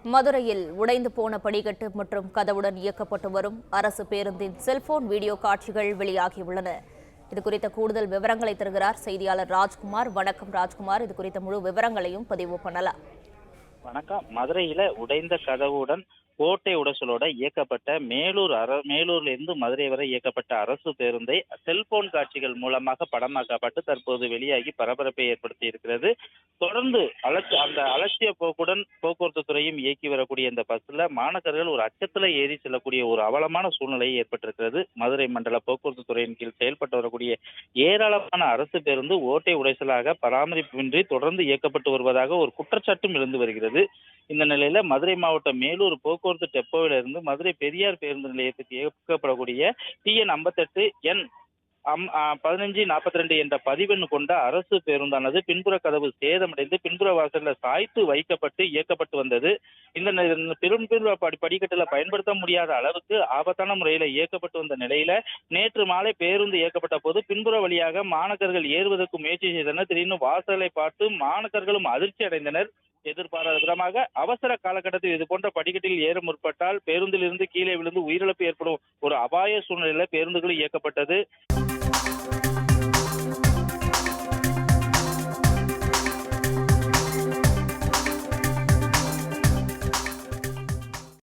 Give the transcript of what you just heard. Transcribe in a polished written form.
மதுரையில் உடைந்து போன படிக்கட்டு மற்றும் கதவுடன் இயக்கப்பட்டு வரும் அரசு பேருந்தின் செல்போன் வீடியோ காட்சிகள் வெளியாகியுள்ளன. இதுகுறித்த கூடுதல் விவரங்களை தருகிறார் செய்தியாளர் ராஜ்குமார். வணக்கம் ராஜ்குமார், இது குறித்த முழு விவரங்களையும் பதிவு பண்ணலாம். வணக்கம். மதுரையில உடைந்த கதவுடன் கோட்டை உடைச்சலோட இயக்கப்பட்ட மேலூர்ல இருந்து மதுரை வரை இயக்கப்பட்ட அரசு பேருந்தை செல்போன் காட்சிகள் மூலமாக படமாக்கப்பட்டு தற்போது வெளியாகி பரபரப்பை ஏற்படுத்தி இருக்கிறது. தொடர்ந்து அந்த அலட்சிய போக்குடன் போக்குவரத்து துறையும் இயக்கி வரக்கூடிய இந்த பஸ்ல மாணவர்கள் ஒரு அச்சத்துல ஏறி செல்லக்கூடிய ஒரு அவலமான சூழ்நிலை ஏற்பட்டிருக்கிறது. மதுரை மண்டல போக்குவரத்து துறையின் கீழ் செயல்பட்டு வரக்கூடிய ஏராளமான அரசு பேருந்து ஓட்டை உடைசலாக பராமரிப்பின்றி தொடர்ந்து இயக்கப்பட்டு வருவதாக ஒரு குற்றச்சாட்டும் இருந்து வருகிறது. இந்த நிலையில மதுரை மாவட்டம் மேலூர் போக்குவரத்து டெப்போவில இருந்து மதுரை பெரியார் பேருந்து நிலையத்துக்கு இயக்கப்படக்கூடிய TN 58 N 1542 என்ற பதிவெண் கொண்ட அரசு பேருந்தானது பின்புற கதவு சேதமடைந்து பின்புற வாசல்ல சாய்த்து வைக்கப்பட்டு இயக்கப்பட்டு வந்தது. இந்த பின்புற படிக்கட்டுல பயன்படுத்த முடியாத அளவுக்கு ஆபத்தான முறையில இயக்கப்பட்டு வந்த நிலையில நேற்று மாலை பேருந்து இயக்கப்பட்ட போது பின்புற வழியாக மாணவர்கள் ஏறுவதற்கு முயற்சி செய்தனர். திடீர்னு வாசலை பார்த்து மாணவர்களும் அதிர்ச்சி அடைந்தனர். எதிர்பாராத விதமாக அவசர காலகட்டத்தில் இது போன்ற படிக்கட்டில் ஏற முற்பட்டால் பேருந்தில் இருந்து கீழே விழுந்து உயிரிழப்பு ஏற்படும் ஒரு அபாய சூழ்நிலையில பேருந்துகள் இயக்கப்பட்டது.